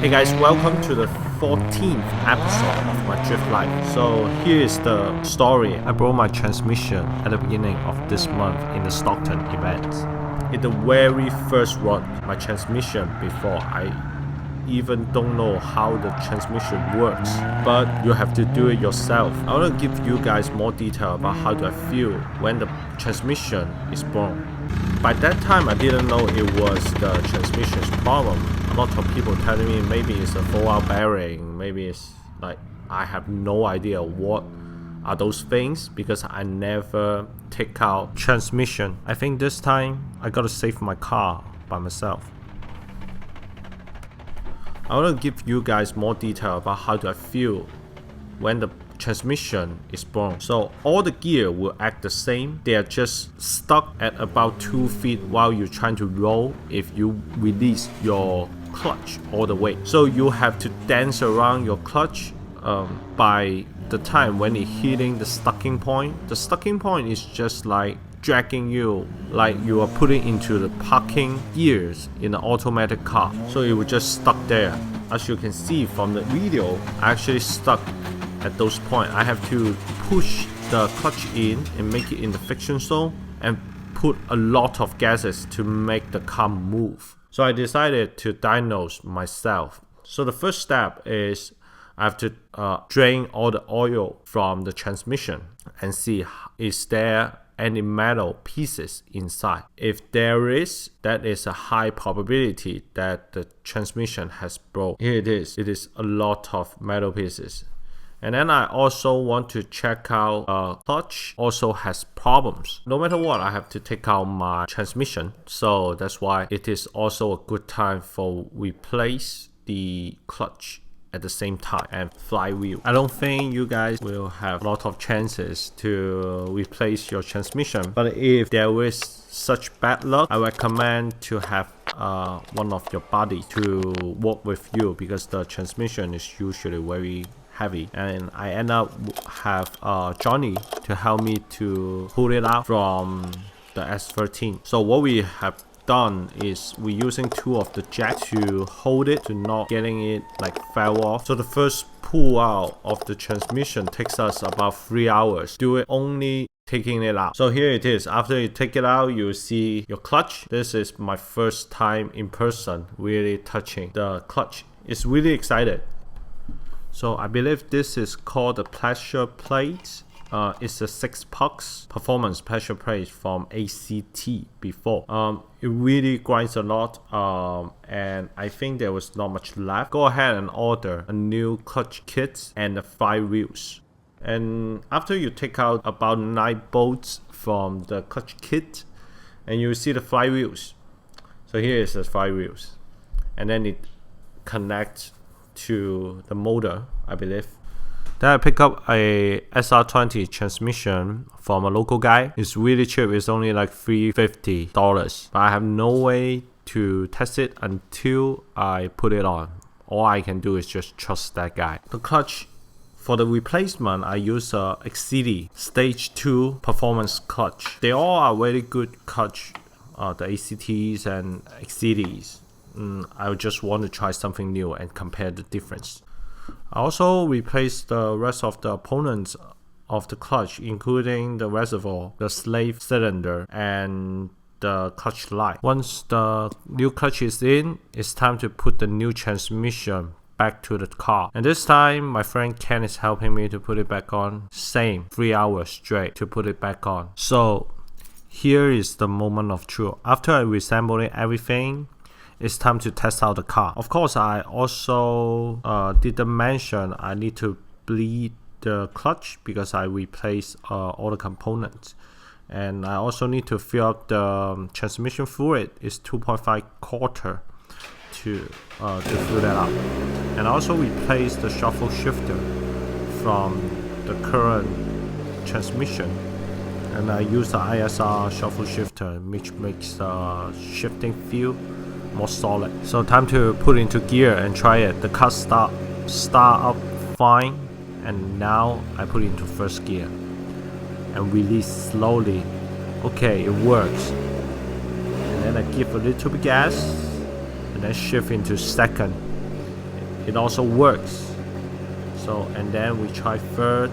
Hey guys, welcome to the 14th episode of my drift life. So here is the story. I broke my transmission at the beginning of this month in the Stockton event. In the very first run, my transmission before I even don't know how the transmission works, but you have to do it yourself. I want to give you guys more detail about how do I feel when the transmission is blown. By that time, I didn't know it was the transmission's problem. A lot of people telling me maybe it's a fallout bearing, maybe it's like I have no idea what are those things because I never take out transmission. I think this time I gotta save my car by myself. I want to give you guys more detail about how do I feel when the transmission is blown. So all the gear will act the same. They are just stuck at about 2 feet while you're trying to roll if you release your clutch all the way. So you have to dance around your clutch by the time when it's hitting the stucking point. The stucking point is just like dragging you, like you are putting into the parking gears in an automatic car. So it will just stuck there. As you can see from the video, I actually stuck at those points. I have to push the clutch in and make it in the friction zone and put a lot of gases to make the car move. So I decided to diagnose myself. So the first step is I have to drain all the oil from the transmission and see is there any metal pieces inside. If there is, that is a high probability that the transmission has broke. Here it is. It is a lot of metal pieces. And then I also want to check out clutch also has problems. No matter what, I have to take out my transmission. So that's why it is also a good time for replace the clutch at the same time and flywheel. I don't think you guys will have a lot of chances to replace your transmission, but if there is such bad luck, I recommend to have one of your buddy to work with you because the transmission is usually very heavy, and I end up have Johnny to help me to pull it out from the S13. So what we have done is we're using two of the jacks to hold it to not getting it like fell off. So the first pull out of the transmission takes us about 3 hours. Do it only taking it out. So here it is. After you take it out, you see your clutch. This is my first time in person really touching the clutch. It's really excited. So I believe this is called the pressure plate. It's a 6 pucks performance pressure plate from ACT before. It really grinds a lot, and I think there was not much left. Go ahead and order a new clutch kit and the flywheels. And after you take out about 9 bolts from the clutch kit, and you see the flywheels. So here is the flywheels, and then it connects to the motor, I believe. Then I pick up a SR20 transmission from a local guy. It's really cheap. It's only like $350. But I have no way to test it until I put it on. All I can do is just trust that guy. The clutch for the replacement, I use a XCD Stage 2 performance clutch. They all are very good clutch, the ACTs and XCDs. I just want to try something new and compare the difference. I also replaced the rest of the components of the clutch, including the reservoir, the slave cylinder, and the clutch light. Once the new clutch is in, it's time to put the new transmission back to the car. And this time, my friend Ken is helping me to put it back on. Same, 3 hours straight to put it back on. So here is the moment of truth. After I reassembling everything, it's time to test out the car. Of course, I also didn't mention I need to bleed the clutch because I replaced all the components. And I also need to fill up the transmission fluid. It's 2.5 quarter to fill that up. And I also replaced the shuffle shifter from the current transmission. And I use the ISR shuffle shifter, which makes the shifting feel more solid. So time to put into gear and try it. The car start up fine, and now I put it into first gear and release slowly. Okay, it works. And then I give a little bit gas and then shift into second. it also works. So, and then we try third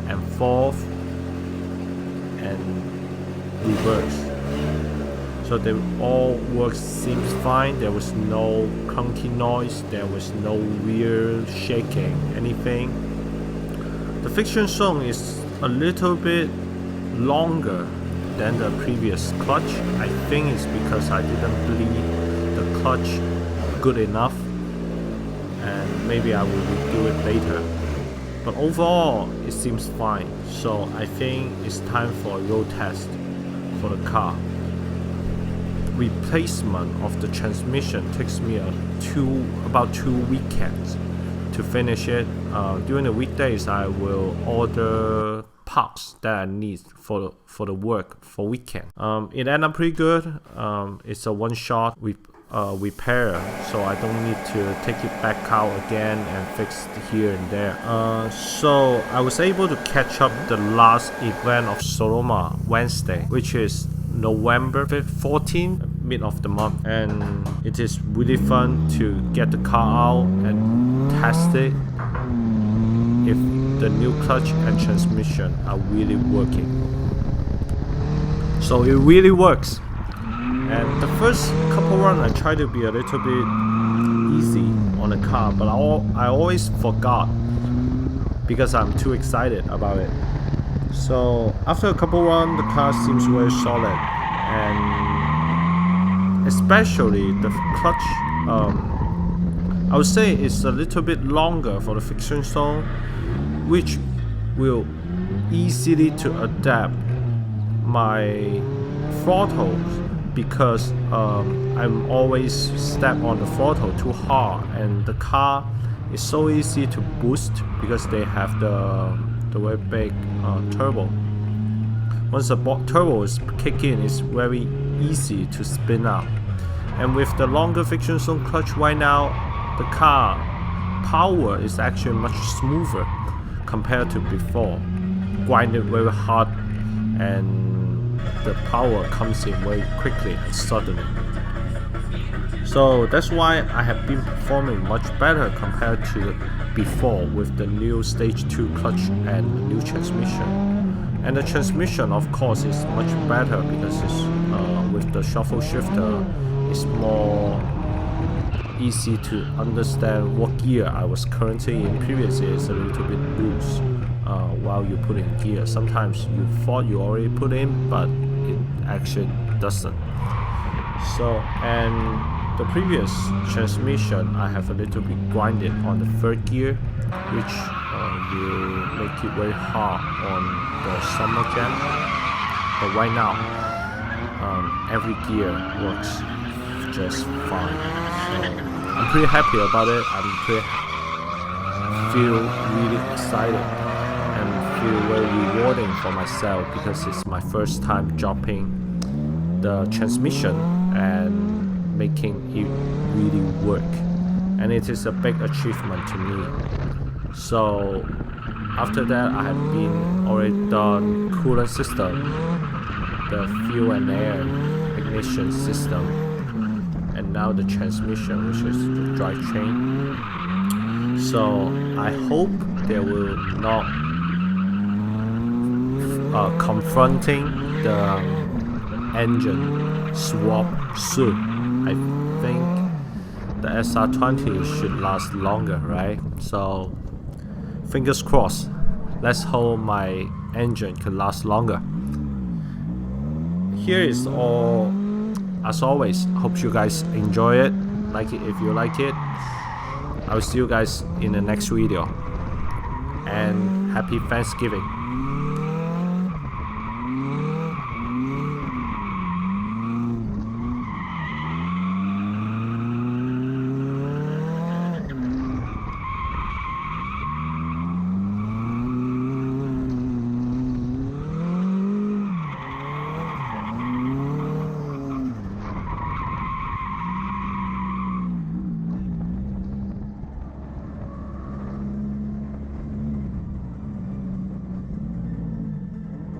and fourth and reverse. So they all works, seems fine. There was no clunky noise, there was no weird shaking, anything. The friction zone is a little bit longer than the previous clutch. I think it's because I didn't bleed the clutch good enough, and maybe I will redo it later. But overall, it seems fine. So I think it's time for a road test for the car. Replacement of the transmission takes me about 2 weekends to finish it. During the weekdays, I will order parts that I need for the work for weekend. It ended up pretty good. It's a one-shot repair, so I don't need to take it back out again and fix it here and there. So I was able to catch up the last event of Sonoma Wednesday, which is November 14th, mid of the month, and it is really fun to get the car out and test it if the new clutch and transmission are really working. So it really works. And the first couple runs I tried to be a little bit easy on the car, but I always forgot because I'm too excited about it. So after a couple runs, the car seems very solid, and especially the clutch, I would say it's a little bit longer for the friction zone, which will easily to adapt my throttles, because I'm always step on the throttle too hard, and the car is so easy to boost because they have the very big turbo. Once the turbo is kick in, it's very easy to spin up. And with the longer friction zone clutch right now, the car power is actually much smoother compared to before. Grinded very hard, and the power comes in very quickly and suddenly. So that's why I have been performing much better compared to before with the new stage 2 clutch and the new transmission. And the transmission, of course, is much better because it's with the shuffle shifter, it's more easy to understand what gear I was currently in. Previously, it's a little bit loose while you put in gear. Sometimes you thought you already put in, but it actually doesn't. So, and the previous transmission, I have a little bit grinded on the third gear, which will make it very hard on the summer jam. But right now, every gear works just fine. So I'm pretty happy about it. Feel really excited and feel very rewarding for myself because it's my first time dropping the transmission and making it really work, and it is a big achievement to me. So after that, I have been already done coolant system, the fuel and air ignition system, and now the transmission, which is the drivetrain. So I hope there will not confronting the engine swap soon. I think the SR20 should last longer, right? So fingers crossed. Let's hope my engine can last longer. Here is all. As always, hope you guys enjoy it. Like it if you like it. I will see you guys in the next video. And happy Thanksgiving.